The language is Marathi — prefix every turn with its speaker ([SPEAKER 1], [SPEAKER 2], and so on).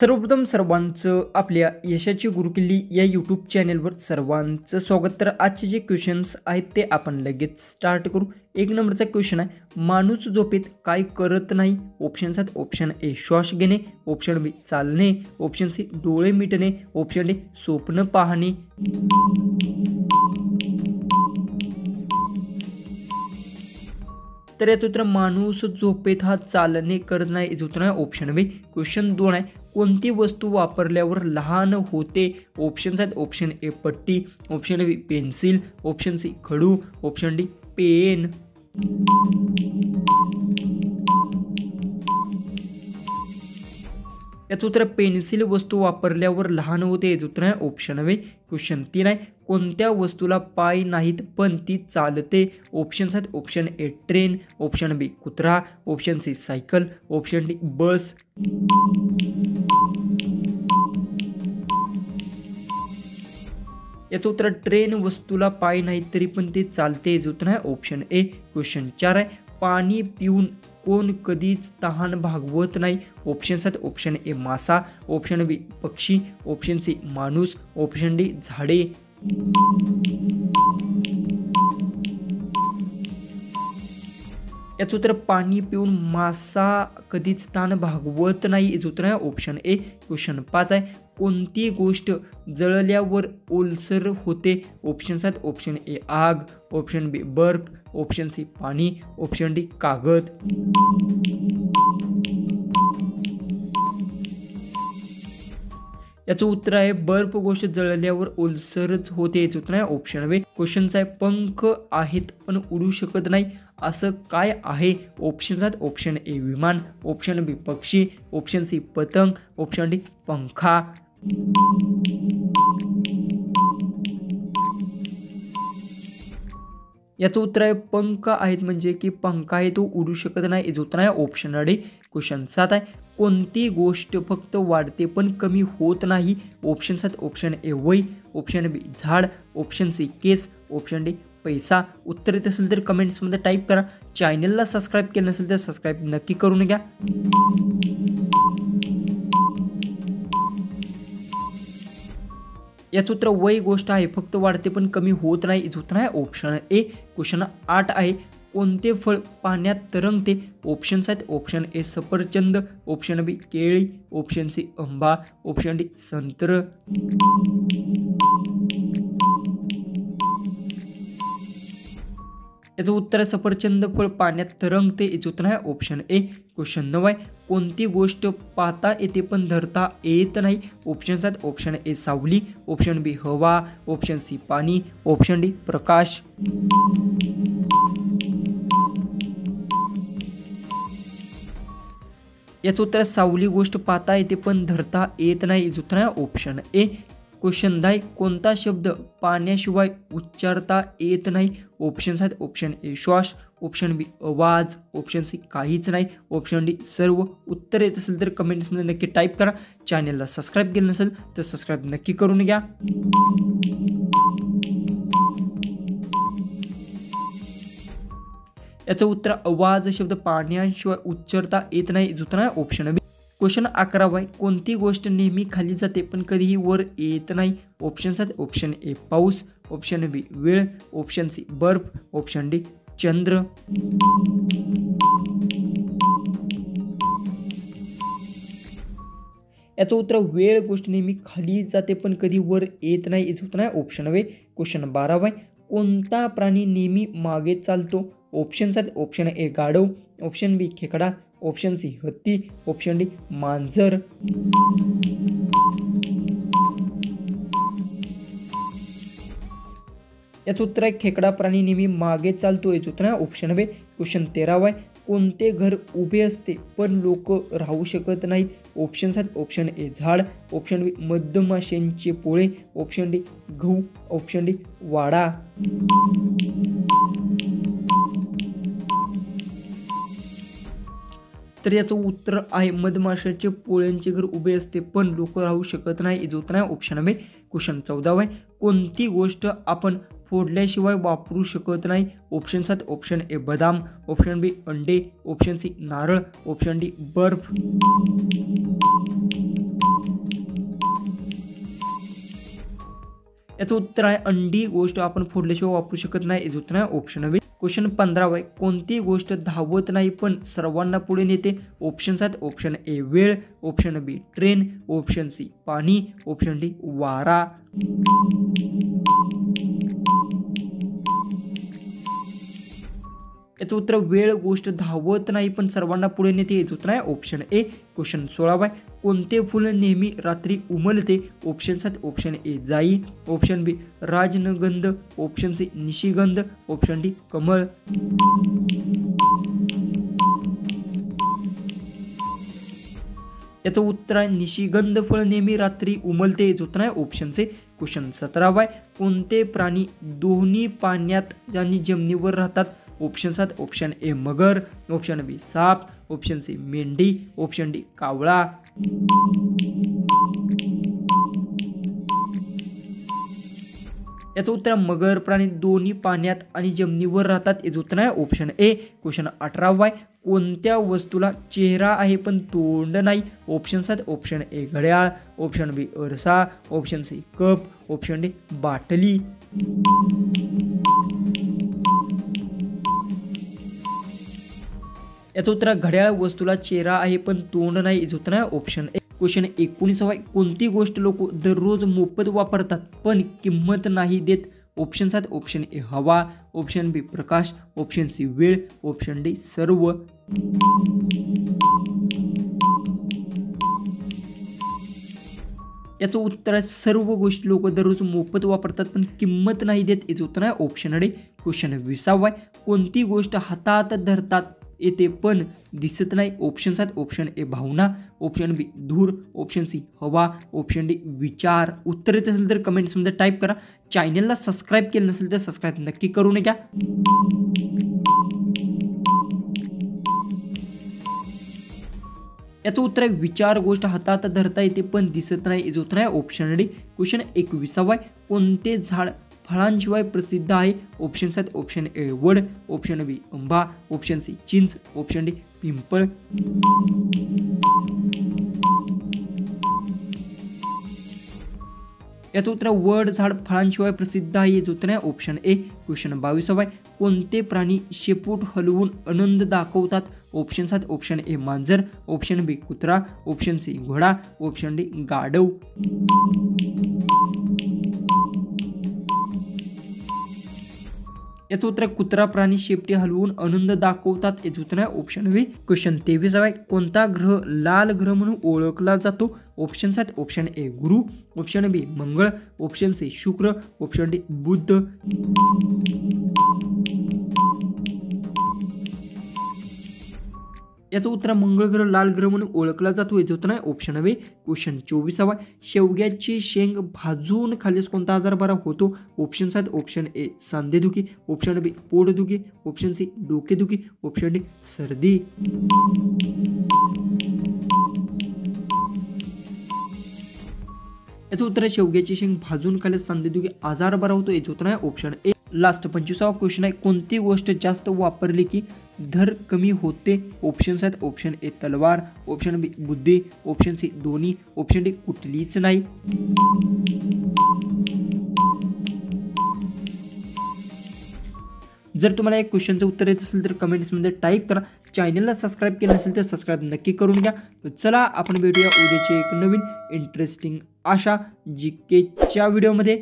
[SPEAKER 1] सर्वप्रथम सर्वांचं आपल्या यशाची गुरुकिल्ली या यूट्यूब चॅनेलवर सर्वांचं स्वागत। तर आजचे जे क्वेश्चन्स आहेत ते आपण लगेच स्टार्ट करू। एक नंबरचा क्वेश्चन आहे, माणूस झोपेत काय करत नाही? ऑप्शन्स आहेत, ऑप्शन ए श्वास घेणे, ऑप्शन बी चालणे, ऑप्शन सी डोळे मिटणे, ऑप्शन डी स्वप्न पाहणे। तर याचं उत्तर माणूस झोपेत हा चालणे करत नाही, याचं उत्तर आहे ऑप्शन बी। क्वेश्चन 2 आहे, कोणती वस्तू वापरल्यावर लहान होते? ऑप्शन्स आहेत, ऑप्शन ए पट्टी, ऑप्शन बी पेन्सिल, ऑप्शन सी खडू, ऑप्शन डी पेन। याचं उत्तर पेन्सिल वस्तू वापरल्यावर लहान होते, याचं उत्तर आहे ऑप्शन बी। क्वेश्चन 3 आहे, कोणत्या वस्तूला पाय नाहीत पण ती चालते? ऑप्शन्स आहेत, option A train, option B कुत्रा, option C cycle, option D bus. याचं उत्तर ट्रेन वस्तूला पाय नाहीत तरी पण ते चालते, याचं उत्तर आहे ऑप्शन ए। क्वेश्चन 4 आहे, पाणी पिऊन कोण कधीच तहान भागवत नाही? ऑप्शन्स आहेत, ऑप्शन ए मासा, ऑप्शन बी पक्षी, ऑप्शन सी माणूस, ऑप्शन डी झाडे। याचं उत्तर पाणी पिऊन मासा कधीच तहान भागवत नाही, याचं उत्तर आहे ऑप्शन ए। क्वेश्चन 5 आहे, कोणती गोष्ट जळल्यावर ओलसर होते? ऑप्शन्स आहेत, ऑप्शन ए आग, ऑप्शन बी बर्फ, ऑप्शन सी पाणी, ऑप्शन डी कागद। याचं उत्तर आहे बर्फ गोष्ट जळल्यावर ओलसरच होते, याचं उत्तर आहे ऑप्शन बी। क्वेश्चन्स आहे, पंख आहेत पण उडू शकत नाही असं काय आहे? ऑप्शन्स आहेत, ऑप्शन ए विमान, ऑप्शन बी पक्षी, ऑप्शन सी पतंग, ऑप्शन डी पंखा। याचं उत्तर आहे पंख आहेत म्हणजे की पंखा आहे तो उडू शकत नाही, याचं उत्तर आहे ऑप्शन डी। क्वेश्चन 7 आहे, कोणती गोष्ट फक्त वाढते पण कमी होत नाही? ऑप्शन्स आहेत, ऑप्शन ए वय, ऑप्शन बी झाड, ऑप्शन सी केस, ऑप्शन डी पैसा। उत्तर येत असेल तर कमेंट्समध्ये टाईप करा। चॅनलला सबस्क्राईब केलं नसेल तर सबस्क्राईब नक्की करून घ्या। याचं उत्तर वय गोष्ट आहे फक्त वाढते पण कमी होत नाही, याचं उत्तर आहे ऑप्शन ए। क्वेश्चन 8 आहे, कोणते फळ पाण्यात तरंगते? ऑप्शन्स आहेत, ऑप्शन ए सफरचंद, ऑप्शन बी केळी, ऑप्शन सी आंबा, ऑप्शन डी संत्र। याचं उत्तर आहे सफरचंद फळ पाण्यात तरंगते, याचं उत्तर आहे ऑप्शन ए। क्वेश्चन 9 आहे, कोणती गोष्ट पाहता येते पण धरता येत नाही? ऑप्शन्स आहेत, ऑप्शन ए सावली, ऑप्शन बी हवा, ऑप्शन सी पाणी, ऑप्शन डी प्रकाश। याचं उत्तर सावली गोष्ट पाहता येते पण धरता येत नाही, याचं उत्तर आहे ऑप्शन ए। क्वेश्चन 10, कोणता शब्द पाण्याशिवाय उच्चारता येत नाही? ऑप्शन्स आहेत, ऑप्शन ए श्वास, ऑप्शन बी आवाज, ऑप्शन सी काहीच नाही, ऑप्शन डी सर्व। उत्तर येत असेल तर कमेंट्समध्ये नक्की टाईप करा। चॅनलला सबस्क्राईब केलं नसेल तर सबस्क्राईब नक्की करून घ्या। याचं उत्तर आवाज शब्द पाण्याशिवाय उच्चारता येत नाही, याचं उत्तर आहे ऑप्शन बी। क्वेश्चन 11 आहे, कोणती गोष्ट नेहमी खाली जाते पण कधीही वर येत नाही? ऑप्शन्स आहेत, ऑप्शन ए पाऊस, ऑप्शन बी वेळ, ऑप्शन सी बर्फ, ऑप्शन डी चंद्र। याचं उत्तर वेळ गोष्ट नेहमी खाली जाते पण कधी वर येत नाही, याचं उत्तर आहे ऑप्शन बी। क्वेश्चन 12 आहे, कोणता प्राणी नेहमी मागे चालतो? ऑप्शन्स आहेत, ऑप्शन ए गाढव, ऑप्शन बी खेकडा, ऑप्शन सी हत्ती, ऑप्शन डी मांजर। याचं उत्तर आहे खेकडा प्राणी नेहमी मागे चालतो, याचं उत्तर आहे ऑप्शन बी। क्वेश्चन 13 आहे, कोणते घर उभे असते पण लोक राहू शकत नाहीत? ऑप्शन्स आहेत, ऑप्शन ए झाड, ऑप्शन बी मधमाशांचे पोळे, ऑप्शन डी गहू, ऑप्शन डी वाडा। तर याचं उत्तर आहे मधमाशाचे पोळ्यांचे घर उभे असते पण लोक राहू शकत नाही, याचं उत्तर आहे ऑप्शन बी। क्वेश्चन 14 आहे, कोणती गोष्ट आपण फोडल्याशिवाय वापरू शकत नाही? ऑप्शन्स आहेत, ऑप्शन ए बदाम, ऑप्शन बी अंडे, ऑप्शन सी नारळ, ऑप्शन डी बर्फ। याचं उत्तर आहे अंडी गोष्ट आपण फोडल्याशिवाय वापरू शकत नाही, याचं उत्तर आहे ऑप्शन बी. क्वेश्चन 15 आहे कोणती गोष्ट धावत नाही पण सर्वांना पुढे नेते? ऑप्शन्स आहेत ऑप्शन ए वेळ, ऑप्शन बी ट्रेन, ऑप्शन सी पाणी, ऑप्शन डी वारा. याचं उत्तर वेळ गोष्ट धावत नाही पण सर्वांना पुढे नेते, याचं उत्तर आहे ऑप्शन ए. क्वेश्चन 16 आहे कोणते फुल नेहमी रात्री उमलते? ऑप्शन्स आहेत ऑप्शन ए जाई, ऑप्शन बी राजनगंध, ऑप्शन सी निशिगंध, ऑप्शन डी कमळ. याचं उत्तर आहे निशिगंध फळ नेहमी रात्री उमलते, याचं उत्तर आहे ऑप्शन सी. क्वेश्चन 17 आहे कोणते प्राणी दोन्ही पाण्यात आणि जमिनीवर राहतात? ऑप्शन्स आहेत ऑप्शन ए मगर, ऑप्शन बी साप, ऑप्शन सी मेंढी, ऑप्शन डी कावळा. याचं उत्तर मगर प्राणी दोन्ही पाण्यात आणि जमिनीवर राहतात, याचं उत्तर आहे ऑप्शन ए. क्वेश्चन 18 आहे कोणत्या वस्तूला चेहरा आहे पण तोंड नाही? ऑप्शन्स आहेत ऑप्शन ए घड्याळ, ऑप्शन बी आरसा, option C cup, option D बाटली. याचं उत्तर घड्याळ वस्तूला चेहरा आहे पण तोंड नाही, याचं उत्तर आहे ऑप्शन ए. क्वेश्चन 19 आहे कोणती गोष्ट लोक दररोज मोफत वापरतात पण किंमत नाही देत? ऑप्शन्स आहेत ऑप्शन ए हवा, ऑप्शन बी प्रकाश, ऑप्शन सी वेळ, ऑप्शन डी सर्व. याचं उत्तर आहे सर्व गोष्टी लोक दररोज मोफत वापरतात पण किंमत नाही देत, याचं उत्तर आहे ऑप्शन डी. क्वेश्चन 20 आहे कोणती गोष्ट हातात धरतात येते पण दिसत नाही? ऑप्शन्स आहेत ऑप्शन ए भावना, ऑप्शन बी धूर, ऑप्शन सी हवा, ऑप्शन डी विचार. उत्तर येत असेल तर कमेंट्समध्ये टाईप करा. चॅनलला सबस्क्राईब केलं नसेल तर सबस्क्राईब नक्की करून घ्या. याचं उत्तर आहे विचार गोष्ट हातात धरता येते पण दिसत नाही, याचं उत्तर आहे ऑप्शन डी. क्वेश्चन 21 आहे कोणते झाड फळांशिवाय प्रसिद्ध आहे? ऑप्शन्स आहेत ऑप्शन ए वड, ऑप्शन बी आंबा, ऑप्शन सी चिंच, ऑप्शन डी पिंपळ. याचं उत्तर वड झाड फळांशिवाय प्रसिद्ध आहे, याचं उत्तर आहे ऑप्शन ए. क्वेश्चन 22 आहे कोणते प्राणी शेपूट हलवून आनंद दाखवतात? ऑप्शन्स आहेत ऑप्शन ए मांजर, ऑप्शन बी कुत्रा, ऑप्शन सी घोडा, ऑप्शन डी गाढव. याचं उत्तर कुत्रा प्राणी शेपटी हलवून आनंद दाखवतात, याचं उत्तर आहे ऑप्शन बी. क्वेश्चन 23 आहे कोणता ग्रह लाल ग्रह म्हणून ओळखला जातो? ऑप्शन्स आहेत ऑप्शन ए गुरु, ऑप्शन बी मंगळ, ऑप्शन सी शुक्र, ऑप्शन डी बुध. याचं उत्तर मंगळ ग्रह लाल ग्रह म्हणून ओळखला जातो, याचं उत्तर आहे ऑप्शन बी. क्वेश्चन 24 आहे शेवग्याची शेंग भाजून खाल्ल्यास कोणता आजार बरा होतो? ऑप्शन्स आहेत ऑप्शन ए सांधेदुखी, ऑप्शन बी पोटदुखी, ऑप्शन सी डोकेदुखी, ऑप्शन डी सर्दी. याचं उत्तर आहे शेवग्याची शेंग भाजून खाल्ल्यास सांधेदुखी आजार बरा होतो, याचं उत्तर आहे ऑप्शन ए. लास्ट 25वा क्वेश्चन आहे कोणती गोष्ट जास्त वापरली की धर कमी होते? ऑप्शन्स आहेत ऑप्शन ए तलवार, ऑप्शन बी बुद्धी, ऑप्शन सी दोन्ही, ऑप्शन डी कुठलीच नाही. जर तुम्हाला एक क्वेश्चनचं उत्तर येत असेल तर कमेंट्समध्ये टाईप करा. चॅनलला सबस्क्राईब केलं नसेल तर सबस्क्राईब नक्की करून घ्या. तर चला आपण भेटूया उद्याचे एक नवीन इंटरेस्टिंग अशा जीकेच्या व्हिडिओमध्ये.